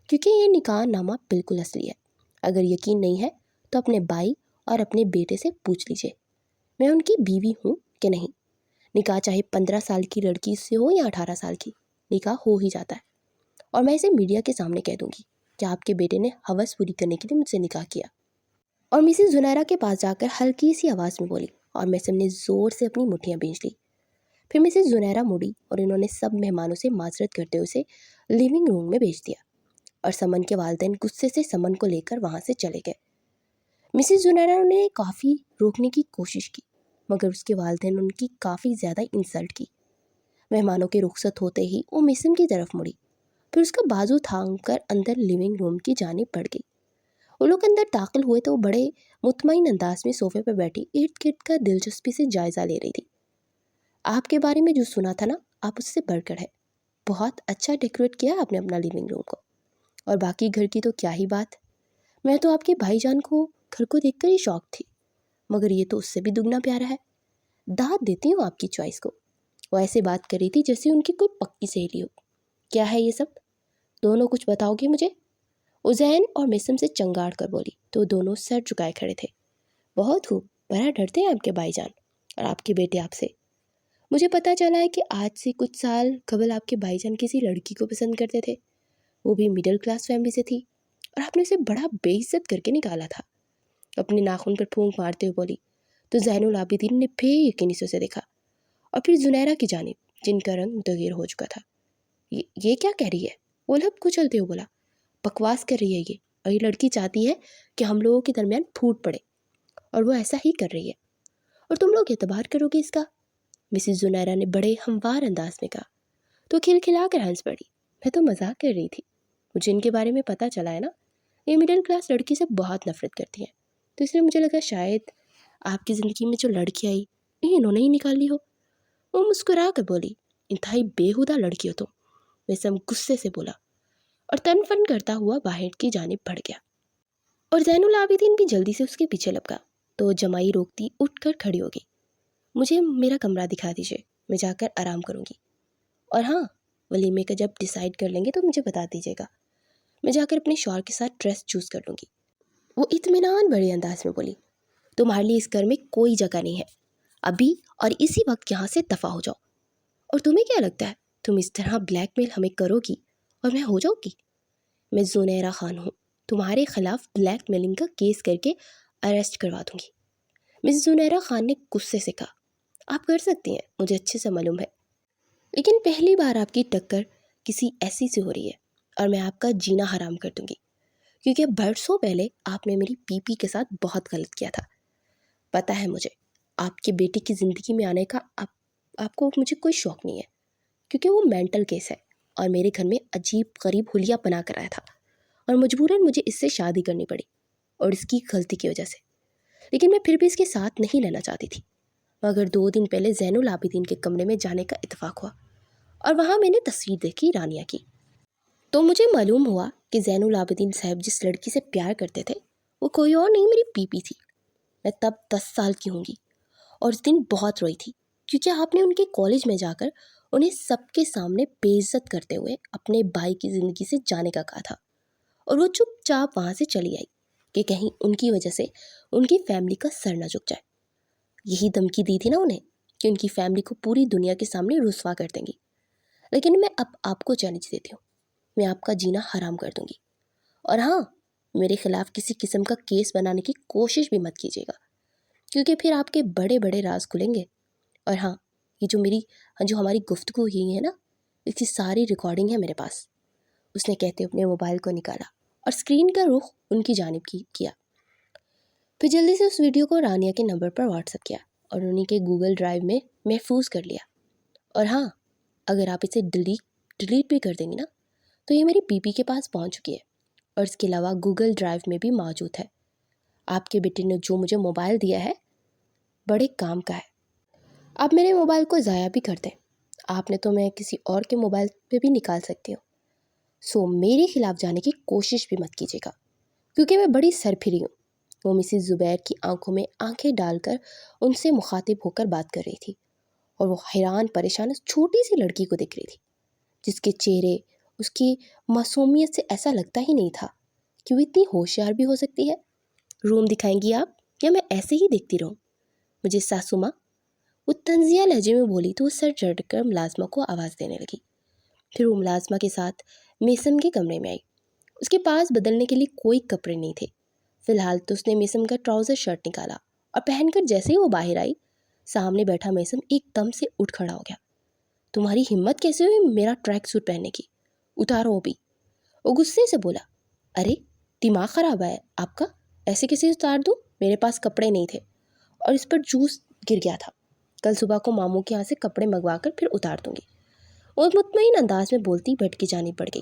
کیونکہ یہ نکاح نامہ بالکل اصلی ہے۔ اگر یقین نہیں ہے تو اپنے بھائی اور اپنے بیٹے سے پوچھ لیجئے، میں ان کی بیوی ہوں کہ نہیں۔ نکاح چاہے 15 سال کی لڑکی سے ہو یا 18 سال کی، نکاح ہو ہی جاتا ہے، اور میں اسے میڈیا کے سامنے کہہ دوں گی کہ آپ کے بیٹے نے ہوس پوری کرنے کے لیے مجھ سے نکاح کیا۔ اور مسز زنیرہ کے پاس جا کر ہلکی سی آواز میں بولی، اور میسم نے زور سے اپنی مٹھیاں بھیج لی۔ پھر مسز زنیرہ مڑی اور انہوں نے سب مہمانوں سے معذرت کرتے ہوئے اسے لیونگ روم میں بھیج دیا، اور سمن کے والدین غصے سے سمن کو لے کر وہاں سے چلے گئے۔ مسز زنیرہ نے کافی روکنے کی کوشش کی، مگر اس کے والدین ان کی کافی زیادہ انسلٹ کی۔ مہمانوں کے رخصت ہوتے ہی وہ میسم کی طرف مڑی پھر اس کا بازو تھام کر اندر لیونگ روم کی جانب بڑھ گئی۔ وہ لوگ اندر داخل ہوئے تو وہ بڑے مطمئن انداز میں صوفے پر بیٹھی ارد گرد کا دلچسپی سے جائزہ لے رہی تھی۔ آپ کے بارے میں جو سنا تھا نا، آپ اس سے بڑھ کر ہے، بہت اچھا ڈیکوریٹ کیا آپ نے اپنا لیونگ روم کو، اور باقی گھر کی تو کیا ہی بات، میں تو آپ کے بھائی جان کو گھر کو دیکھ کر ہی شوق تھی، مگر یہ تو اس سے بھی دگنا پیارا ہے۔ داد دیتی ہوں آپ کی چوائس کو۔ وہ ایسے بات کر رہی تھی جیسے ان کی کوئی پکی سہیلی ہو۔ کیا ہے یہ سب؟ دونوں کچھ بتاؤ گے مجھے؟ ازین اور میسم سے چنگاڑ کر بولی تو دونوں سر جھکائے کھڑے تھے۔ بہت خوب، بڑا ڈرتے ہیں آپ کے بھائی جان اور آپ کے بیٹے آپ سے۔ مجھے پتہ چلا ہے کہ آج سے کچھ سال قبل آپ کے بھائی جان کسی لڑکی کو پسند کرتے تھے، وہ بھی مڈل کلاس فیملی سے تھی، اور آپ نے اسے بڑا بے عزت کر کے نکالا تھا۔ اپنے ناخن پر پھونک مارتے ہوئے بولی تو زین العابدین نے بے یقینی سے اسے دیکھا، اور پھر زنیرہ کی جانب جن کا رنگ متغیر ہو چکا تھا۔ یہ کیا کہہ رہی ہے؟ وہ لب کچلتے ہوئے بولا۔ بکواس کر رہی ہے یہ، اور یہ لڑکی چاہتی ہے کہ ہم لوگوں کے درمیان پھوٹ پڑے، اور وہ ایسا ہی کر رہی ہے، اور تم لوگ اعتبار کرو گے اس کا؟ مسز زنیرہ نے بڑے ہموار انداز میں کہا تو کھلکھلا کر ہنس پڑی۔ میں تو مذاق کر رہی تھی، مجھے ان کے بارے میں پتہ چلا ہے نا، یہ مڈل کلاس لڑکی سے بہت نفرت کرتی ہیں، تو اس لیے مجھے لگا شاید آپ کی زندگی میں جو لڑکی آئی یہ انہوں نے ہی نکال لی ہو۔ وہ مسکرا کر بولی، انتہائی بےہودہ لڑکی ہو تم، میسم غصے سے بولا، اور تن فن کرتا ہوا باہر کی جانب بڑھ گیا، اور زین العابدین بھی جلدی سے اس کے پیچھے لپکا تو جمائی روکتی اٹھ کر کھڑی ہو گئی۔ مجھے میرا کمرہ دکھا دیجیے، میں جا کر آرام کروں گی، اور ہاں، ولیمے کا جب ڈیسائیڈ کر لیں گے تو مجھے بتا دیجیے گا، میں جا کر اپنے شوہر کے ساتھ ڈریس چوز کر لوں گی۔ وہ اطمینان بڑے انداز میں بولی، تمہارے لیے اس گھر میں کوئی جگہ نہیں ہے، ابھی اور اسی وقت یہاں سے دفع ہو جاؤ۔ اور تمہیں کیا لگتا ہے تم اس طرح بلیک میل ہمیں کرو گی اور میں ہو جاؤں گی؟ میں زنیرہ خان ہوں، تمہارے خلاف بلیک میلنگ کا کیس کر کے اریسٹ کروا دوں گی۔ مس زنیرہ خان نے غصے سے کہا، آپ کر سکتی ہیں، مجھے اچھے سے معلوم ہے، لیکن پہلی بار آپ کی ٹکر کسی ایسی سے ہو رہی ہے، اور میں آپ کا جینا حرام کر دوں گی، کیونکہ برسوں پہلے آپ نے میری پی پی کے ساتھ بہت غلط کیا تھا۔ پتہ ہے مجھے آپ کے بیٹے کی زندگی میں آنے کا آپ کو مجھے کوئی شوق نہیں ہے، کیونکہ وہ مینٹل کیس ہے، اور میرے گھر میں عجیب غریب حلیہ بنا کر آیا تھا، اور مجبوراً مجھے اس سے شادی کرنی پڑی، اور اس کی غلطی کی وجہ سے، لیکن میں پھر بھی اس کے ساتھ نہیں لینا چاہتی تھی، مگر 2 دن پہلے زین العابدین کے کمرے میں جانے کا اتفاق ہوا، اور وہاں میں نے تصویر دیکھی رانیہ کی، تو مجھے معلوم ہوا کہ زین العابدین صاحب جس لڑکی سے پیار کرتے تھے وہ کوئی اور نہیں، میری پی پی تھی۔ میں تب 10 سال کی ہوں گی، اور اس دن بہت روئی تھی، کیونکہ آپ نے ان کے کالج میں جا کر انہیں سب کے سامنے بے عزت کرتے ہوئے اپنے بھائی کی زندگی سے جانے کا کہا تھا، اور وہ چپ چاپ وہاں سے چلی آئی کہ کہیں ان کی وجہ سے ان کی فیملی کا سر نہ جھک جائے۔ یہی دھمکی دی تھی نا انہیں کہ ان کی فیملی کو پوری دنیا کے سامنے رسوا کر دیں گی، لیکن میں اب آپ کو چیلنج دیتی ہوں، میں آپ کا جینا حرام کر دوں گی، اور ہاں، میرے خلاف کسی قسم کا کیس بنانے کی کوشش بھی مت کیجیے گا، کیونکہ پھر آپ کے بڑے بڑے راز کھلیں گے، اور ہاں، یہ جو ہماری گفتگو ہوئی ہے نا، اس کی ساری ریکارڈنگ ہے میرے پاس۔ اس نے کہتے اپنے موبائل کو نکالا اور اسکرین کا رخ ان کی جانب کیا، پھر جلدی سے اس ویڈیو کو رانیہ کے نمبر پر واٹس اپ کیا اور انہیں کے گوگل ڈرائیو میں محفوظ کر لیا۔ اور ہاں، اگر آپ اسے ڈیلیٹ بھی کر دیں گی نا، تو یہ میری پی پی کے پاس پہنچ چکی ہے، اور اس کے علاوہ گوگل ڈرائیو میں بھی موجود ہے۔ آپ کے بیٹے نے جو مجھے موبائل دیا ہے بڑے کام کا ہے، آپ میرے موبائل کو ضائع بھی کر دیں، آپ نے تو میں کسی اور کے موبائل پہ بھی نکال سکتی ہوں، سو میرے خلاف جانے کی کوشش بھی مت کیجیے گا، کیونکہ میں بڑی سرپھری ہوں۔ وہ مسز زبیر کی آنکھوں میں آنکھیں ڈال کر ان سے مخاطب ہو کر بات کر رہی تھی، اور وہ حیران پریشان اس چھوٹی سی لڑکی کو دیکھ رہی تھی، جس کے چہرے اس کی معصومیت سے ایسا لگتا ہی نہیں تھا کہ وہ اتنی ہوشیار بھی ہو سکتی ہے۔ روم دکھائیں گی آپ، یا میں ایسے ہی دیکھتی رہوں؟ مجھے ساسو ماں، وہ طنزیہ لہجے میں بولی تو وہ سر جھٹ کر ملازمہ کو آواز دینے لگی۔ پھر وہ ملازمہ کے ساتھ میسم کے کمرے میں آئی۔ اس کے پاس بدلنے کے لیے کوئی کپڑے نہیں تھے، فی الحال تو اس نے میسم کا ٹراؤزر شرٹ نکالا اور پہن کر جیسے ہی وہ باہر آئی، سامنے بیٹھا میسم ایک دم سے اٹھ کھڑا ہو گیا۔ تمہاری ہمت کیسے ہوئی میرا ٹریک سوٹ پہننے کی؟ اتارو ابھی، وہ غصے سے بولا۔ ارے دماغ خراب ہے آپ کا، ایسے کیسے اتار دوں؟ میرے پاس کپڑے نہیں تھے، اور اس پر جوس گر گیا تھا، کل صبح کو ماموں کے یہاں سے کپڑے منگوا کر پھر اتار دوں گی۔ وہ مطمئن انداز میں بولتی بیڈ کی جانب بڑھ گئی۔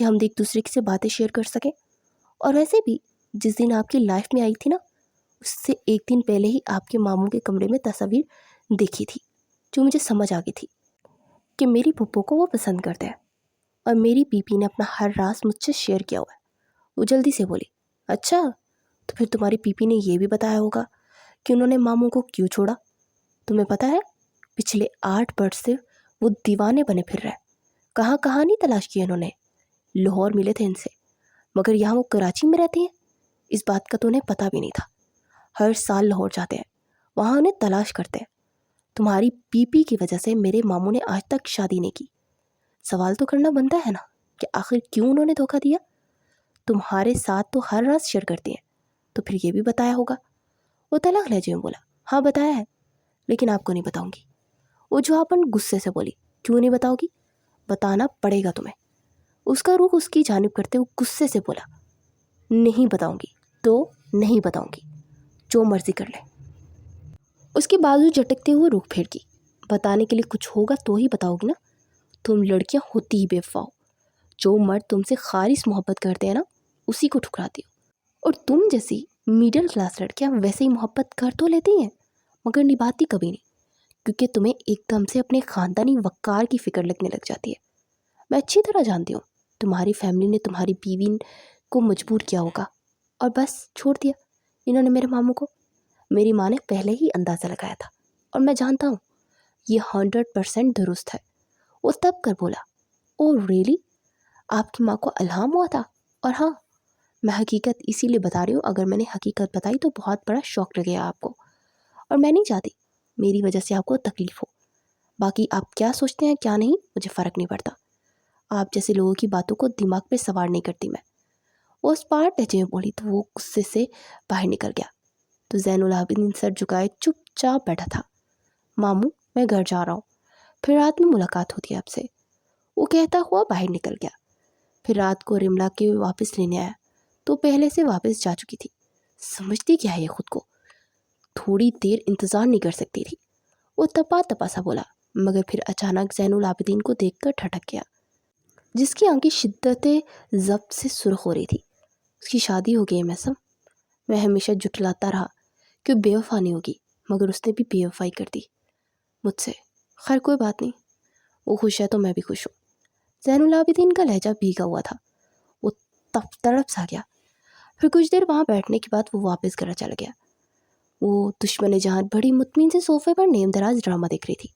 کہ ہم ایک دوسرے سے باتیں شیئر کر سکیں. اور ویسے بھی جس دن آپ کی لائف میں آئی تھی نا، اس سے ایک دن پہلے ہی آپ کے ماموں کے کمرے میں تصویر دیکھی تھی، جو مجھے سمجھ آ گئی تھی کہ میری پھپھو کو وہ پسند کرتے ہیں. اور میری پی پی نے اپنا ہر راز مجھ سے شیئر کیا ہوا ہے. وہ جلدی سے بولی، اچھا تو پھر تمہاری پی پی نے یہ بھی بتایا ہوگا کہ انہوں نے ماموں کو کیوں چھوڑا. تمہیں پتہ ہے پچھلے 8 برس سے وہ دیوانے بنے پھر رہے. کہاں کہاں نہیں تلاش کیا انہوں نے. لاہور ملے تھے ان سے، مگر یہاں وہ کراچی میں رہتی ہیں. اس بات کا تو انہیں پتہ بھی نہیں تھا. ہر سال لاہور جاتے ہیں، وہاں انہیں تلاش کرتے ہیں. تمہاری پی پی کی وجہ سے میرے ماموں نے آج تک شادی نہیں کی. سوال تو کرنا بنتا ہے نا کہ آخر کیوں انہوں نے دھوکہ دیا. تمہارے ساتھ تو ہر راز شیئر کرتی ہیں، تو پھر یہ بھی بتایا ہوگا. وہ تلخ لہجے میں بولا، ہاں بتایا ہے، لیکن آپ کو نہیں بتاؤں گی. وہ جواباً غصے سے بولی، کیوں نہیں بتاؤ گی؟ بتانا پڑے گا تمہیں. اس کا رخ اس کی جانب کرتے وہ غصے سے بولا، نہیں بتاؤں گی تو نہیں بتاؤں گی، جو مرضی کر لے. اس کے بازو جھٹکتے ہوئے رخ پھیر کی. بتانے کے لیے کچھ ہوگا تو ہی بتاؤ گی نا. تم لڑکیاں ہوتی ہی بے وفا ہو. جو مرد تم سے خالص محبت کرتے ہیں نا، اسی کو ٹھکراتی ہو. اور تم جیسی میڈل کلاس لڑکیاں ویسے ہی محبت کر تو لیتی ہیں، مگر نبھاتی کبھی نہیں، کیونکہ تمہیں ایک دم سے اپنے خاندانی وقار کی فکر لگنے لگ جاتی ہے. میں اچھی طرح جانتی ہوں تمہاری فیملی نے تمہاری بیوی کو مجبور کیا ہوگا، اور بس چھوڑ دیا انہوں نے میرے ماموں کو. میری ماں نے پہلے ہی اندازہ لگایا تھا، اور میں جانتا ہوں یہ 100% درست ہے. وہ تب کر بولا، او ریلی، آپ کی ماں کو الہام ہوا تھا؟ اور ہاں، میں حقیقت اسی لیے بتا رہی ہوں، اگر میں نے حقیقت بتائی تو بہت بڑا شوق لگے گا آپ کو، اور میں نہیں چاہتی میری وجہ سے آپ کو تکلیف ہو. باقی آپ کیا سوچتے ہیں کیا نہیں، مجھے فرق نہیں پڑتا. آپ جیسے لوگوں کی باتوں کو دماغ پہ سوار نہیں کرتی میں. وہ اس پار لہجے میں بولی تو وہ غصے سے باہر نکل گیا. تو زین العابدین سر جھکائے چپ چاپ بیٹھا تھا. ماموں میں گھر جا رہا ہوں، پھر رات میں ملاقات ہوتی ہے آپ سے، وہ کہتا ہوا باہر نکل گیا. پھر رات کو رملا کے واپس لینے آیا تو پہلے سے واپس جا چکی تھی. سمجھتی کیا ہے یہ خود کو، تھوڑی دیر انتظار نہیں کر سکتی تھی. وہ تپا تپا سا بولا، مگر پھر اچانک زین العابدین کو دیکھ کر ٹھٹک گیا، جس کی آنکھیں شدت ضبط سے سرخ ہو رہی تھی. اس کی شادی ہو گئی ہے میسم. میں ہمیشہ جٹلاتا رہا کہ بے وفا نہیں ہوگی، مگر اس نے بھی بے وفائی کر دی مجھ سے. خیر کوئی بات نہیں، وہ خوش ہے تو میں بھی خوش ہوں. زین العابدین کا لہجہ بھیگا ہوا تھا. وہ تڑپ سا گیا. پھر کچھ دیر وہاں بیٹھنے کے بعد وہ واپس گھر چلا گیا. وہ دشمن جہان بڑی مطمئن سے صوفے پر نیم دراز ڈرامہ دیکھ رہی تھی.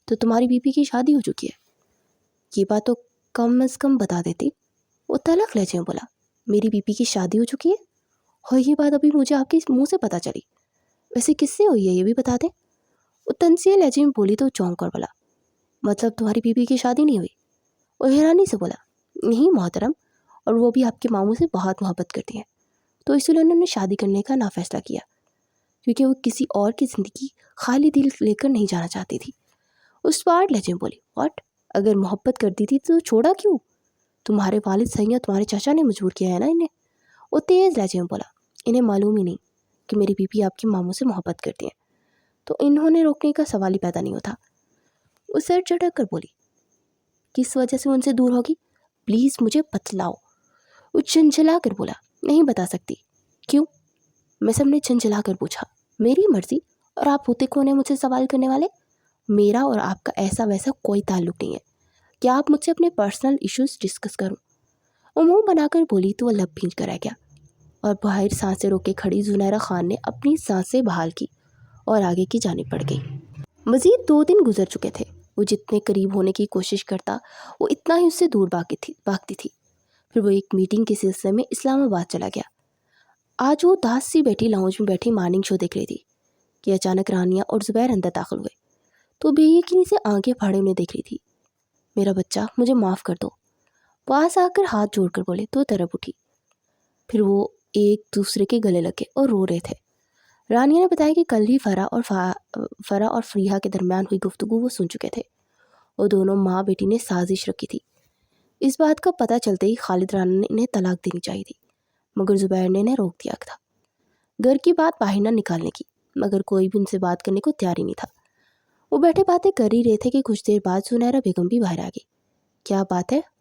تو تمہاری بی پی کی شادی ہو چکی ہے، یہ بات تو کم از کم بتا دیتی. وہ تلخ لہجے میں بولا، میری بی پی کی شادی ہو چکی ہے، اور یہ بات ابھی مجھے آپ کے منہ سے پتہ چلی. ویسے کس سے ہوئی ہے یہ بھی بتا دیں. وہ تنزیہ لہجے میں بولی تو چونک کر بولا، مطلب تمہاری بی پی کی شادی نہیں ہوئی؟ وہ حیرانی سے بولا، نہیں محترم، اور وہ بھی آپ کے ماموں سے بہت محبت کرتی ہیں، تو اس لیے انہوں نے شادی کرنے کا نا فیصلہ کیا، کیونکہ وہ کسی اور کی زندگی خالی دل لے کر نہیں جانا چاہتی تھی. اس بار لہجے میں بولی، واٹ، اگر محبت کرتی تھی تو چھوڑا کیوں؟ تمہارے والد صحیح ہیں، تمہارے چاچا نے مجبور کیا ہے نا انہیں. وہ تیز لہجے میں بولا، انہیں معلوم ہی نہیں کہ میری بی پی آپ کے ماموں سے محبت کرتی ہیں، تو انہوں نے روکنے کا سوال ہی پیدا نہیں ہوتا. وہ سر چڑک کر بولی، کس وجہ سے ان سے دور ہوگی، پلیز مجھے بتلاؤ. وہ چنچلا کر بولا، نہیں بتا سکتی. کیوں؟ میں سب نے چنچلا کر پوچھا. میری مرضی، اور آپ ہوتے کون ہیں مجھ سے سوال کرنے والے؟ میرا اور آپ کا ایسا ویسا کوئی تعلق نہیں ہے. کیا آپ مجھ سے اپنے پرسنل ایشوز ڈسکس کروں؟ وہ منہ بنا کر بولی تو وہ لب بھینچ کر رہ گیا. اور باہر سانسیں روکے کھڑی زنیرہ خان نے اپنی سانسیں بحال کی اور آگے کی جانب بڑھ گئی. مزید 2 دن گزر چکے تھے. وہ جتنے قریب ہونے کی کوشش کرتا وہ اتنا ہی اس سے دور بھاگتی تھی. پھر وہ ایک میٹنگ کے سلسلے میں اسلام آباد چلا گیا. آج وہ اداس سی بیٹھی لاؤنج میں بیٹھی مارننگ شو دیکھ رہی تھی کہ اچانک رانیہ اور زبیر اندر داخل ہوئے. تو بے یقینی سے آنکھیں پھاڑے انہیں دیکھ رہی تھی. میرا بچہ، مجھے معاف کر دو. پاس آ کر ہاتھ جوڑ کر بولے تو طرف اٹھی. پھر وہ ایک دوسرے کے گلے لگے اور رو رہے تھے. رانیہ نے بتایا کہ کل ہی فرح اور فریحہ کے درمیان ہوئی گفتگو وہ سن چکے تھے. وہ دونوں ماں بیٹی نے سازش رکھی تھی. اس بات کا پتہ چلتے ہی خالد رانا نے انہیں طلاق دینی چاہیے تھی، مگر زبیر نے انہیں روک دیا تھا گھر کی بات باہر نہ نکالنے کی. مگر کوئی بھی ان سے بات کرنے کو تیار ہی نہیں تھا. وہ بیٹھے باتیں کر ہی رہے تھے کہ کچھ دیر بعد سنیرا بیگم بھی باہر آ گئی. کیا بات ہے،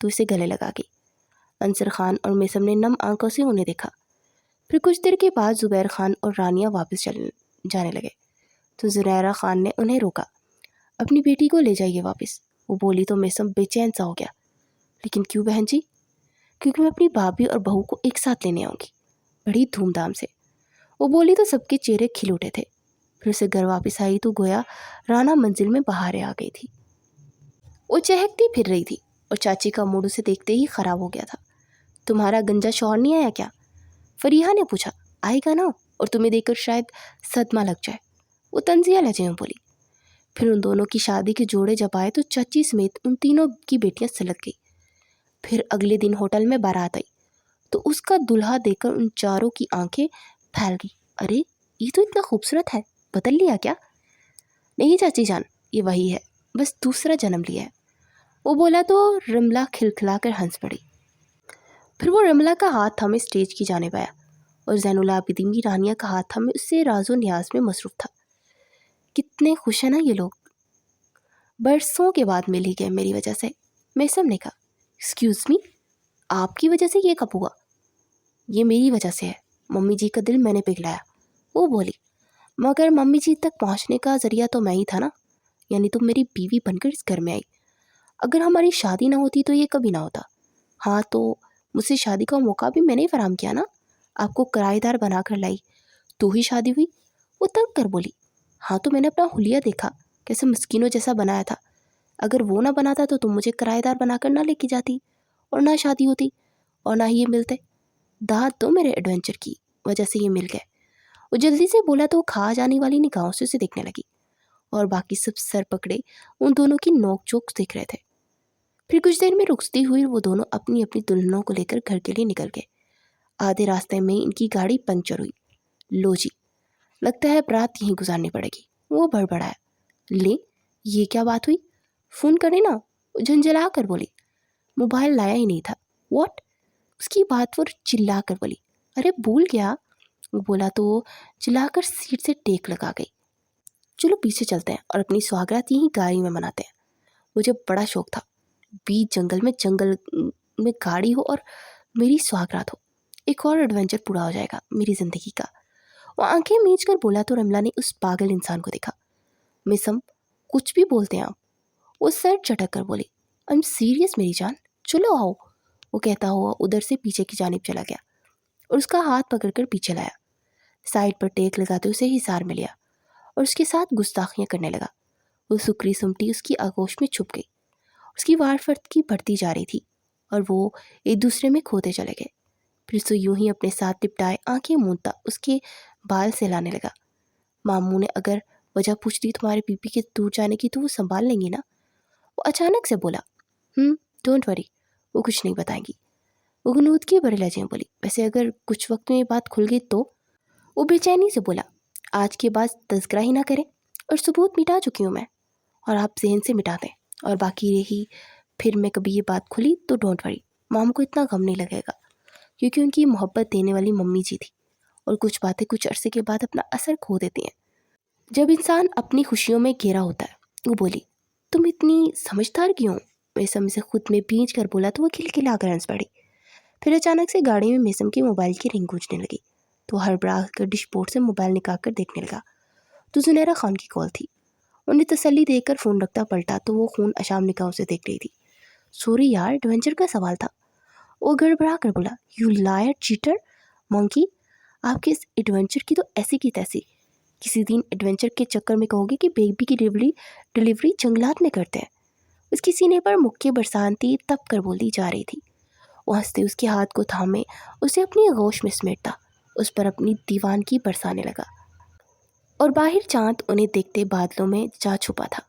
تو اسے گلے لگا گئی۔ انصر خان اور میثم نے نم آنکھوں سے انہیں دیکھا۔ پھر کچھ دیر کے بعد زبیر خان اور رانیہ واپس جانے لگے تو زنیرہ خان نے انہیں روکا۔ اپنی بیٹی کو لے جائیے واپس، وہ بولی تو میثم بے چین سا ہو گیا۔ لیکن کیوں بہن جی؟ کیونکہ میں اپنی بھابھی اور بہو کو ایک ساتھ لینے آؤں گی، بڑی دھوم دھام سے، وہ بولی تو سب کے چہرے کھل اٹھے تھے۔ پھر اسے گھر واپس آئی تو گویا رانا منزل میں بہاریں آ گئی تھی۔ وہ چہکتی پھر رہی تھی اور چاچی کا موڈ اسے دیکھتے ہی خراب ہو گیا تھا۔ تمہارا گنجا شوہر نہیں آیا کیا؟ فریحہ نے پوچھا۔ آئے گا نا، اور تمہیں دیکھ کر شاید صدمہ لگ جائے، وہ تنزیہ لہجے میں بولی۔ پھر ان دونوں کی شادی کے جوڑے جب آئے تو چاچی سمیت ان تینوں کی بیٹیاں سلگ گئی۔ پھر اگلے دن ہوٹل میں بارات آئی تو اس کا دلہا دیکھ کر ان چاروں کی آنکھیں پھیل گئی۔ ارے یہ تو اتنا خوبصورت ہے، بدل لیا کیا؟ نہیں چاچی جان، یہ وہی ہے، بس دوسرا جنم لیا ہے، وہ بولا تو رملہ کھلکھلا کر ہنس پڑی۔ پھر وہ رملہ کا ہاتھ تھامے اسٹیج کی جانب آیا اور زین العابدین کی رانیہ کا ہاتھ تھامے اس سے راز و نیاز میں مصروف تھا۔ کتنے خوش ہیں نا یہ لوگ، برسوں کے بعد مل ہی گئے میری وجہ سے، میثم نے کہا۔ ایکسکیوز می، آپ کی وجہ سے یہ کب ہوا؟ یہ میری وجہ سے ہے، ممی جی کا دل میں نے پگھلایا، وہ بولی۔ مگر ممی جی تک پہنچنے کا ذریعہ تو میں ہی تھا نا، یعنی تم میری بیوی بن کر اس گھر میں آئی۔ اگر ہماری شادی نہ ہوتی تو یہ کبھی نہ ہوتا۔ ہاں تو مجھ سے شادی کا موقع بھی میں نے فراہم کیا نا، آپ کو کرایہ دار بنا کر لائی تو ہی شادی ہوئی، وہ تنگ کر بولی۔ ہاں تو میں نے اپنا حلیہ دیکھا کیسے مسکینوں جیسا بنایا تھا، اگر وہ نہ بناتا تو تم مجھے کرایہ دار بنا کر نہ لے کے جاتی اور نہ شادی ہوتی اور نہ ہی یہ ملتے۔ داد دو میرے ایڈونچر کی وجہ سے یہ مل گئے، وہ جلدی سے بولا تو وہ کھا جانے والی نگاہوں سے اسے دیکھنے لگی اور باقی سب سر پکڑے ان دونوں کی نوک جھوک دیکھ رہے تھے۔ پھر کچھ دیر میں رخصتی ہوئی، وہ دونوں اپنی اپنی دلہنوں کو لے کر گھر کے لیے نکل گئے۔ آدھے راستے میں ان کی گاڑی پنچر ہوئی۔ لو جی، لگتا ہے رات یہیں گزارنی پڑے گی، وہ بڑبڑایا۔ لے یہ کیا بات ہوئی؟ فون کرے نا، جھنجھلا کر بولی۔ موبائل لایا ہی نہیں تھا۔ واٹ؟ اس کی بات پر چلا کر بولی۔ ارے بھول گیا، وہ بولا تو چلا کر سیٹ سے ٹیک لگا گئی۔ چلو پیچھے چلتے ہیں اور اپنی سواگرات یہیں گاڑی میں مناتے ہیں۔ مجھے بڑا شوق تھا بیچ جنگل میں گاڑی ہو اور میری سواگرات ہو، ایک اور ایڈونچر پورا ہو جائے گا میری زندگی کا۔ وہ آنکھیں میچ کر بولا تو رملہ نے اس پاگل انسان کو دیکھا۔ میثم کچھ بھی بولتے ہیں آپ، وہ سر چٹک کر بولی۔ آئی ایم سیریس میری جان، چلو آؤ، وہ کہتا ہوا ادھر سے پیچھے کی جانب چلا گیا اور اس کا ہاتھ پکڑ کر پیچھے لایا۔ سائڈ پر ٹیک لگاتے اسے ہثار میں لیا اور اس کے ساتھ گستاخیاں کرنے لگا۔ وہ سکری سمٹی اس کی آغوش میں چھپ گئی، اس کی وار فرد بڑھتی جا رہی تھی اور وہ ایک دوسرے میں کھوتے چلے گئے۔ پھر اسے یوں ہی اپنے ساتھ لپٹائے آنکھیں مونتا اس کے بال سہلانے لگا۔ ماموں نے اگر وجہ پوچھ دی تمہارے پی پی کے دور جانے کی تو وہ سنبھال لیں گی نا، وہ اچانک سے بولا۔ ڈونٹ وری، وہ کچھ نہیں بتائیں گی، وہ غنود کی بڑے لہجے میں بولی۔ ویسے اگر کچھ وقت میں یہ بات کھل گئی تو، وہ بے چینی سے بولا۔ آج کے بعد تذکرہ ہی نہ کریں، اور ثبوت مٹا چکی ہوں میں، اور آپ ذہن سے مٹا دیں، اور باقی رہی پھر میں کبھی یہ بات کھلی تو ڈونٹ وری، مام کو اتنا غم نہیں لگے گا، کیونکہ ان کی محبت دینے والی ممی جی تھی، اور کچھ باتیں کچھ عرصے کے بعد اپنا اثر کھو دیتی ہیں جب انسان اپنی خوشیوں میں گھیرا ہوتا ہے۔ وہ بولی، تم اتنی سمجھدار کیوں؟ میثم سے خود میں بھینچ کر بولا تو وہ کھلکھلا کر ہنس پڑی۔ پھر اچانک سے گاڑی میں میثم کے موبائل کی رنگ گونجنے لگی تو ہڑبڑا کر ڈش بورڈ سے موبائل نکال کر دیکھنے لگا تو زنیرہ خان کی کال تھی۔ انہیں تسلی دے کر فون رکھتا پلٹا تو وہ خون اشام نگاہوں سے دیکھ رہی تھی۔ سوری یار، ایڈونچر کا سوال تھا، وہ گڑبڑا کر بولا۔ یو لائر چیٹر مونکی، آپ کے اس ایڈونچر کی تو ایسی کی تیسی، کسی دن ایڈونچر کے چکر میں کہو گے کہ بیبی کی ڈلیوری جنگلات میں کرتے ہیں۔ اس کی سینے پر مکے برسانتی تپ کر بولی جا رہی تھی۔ وہ ہنستے اس کے ہاتھ کو تھامے اسے اپنی آغوش میں سمیٹتا اس پر اپنی دیوانگی برسانے لگا، اور باہر چاند انہیں دیکھتے بادلوں میں جا چھپا تھا۔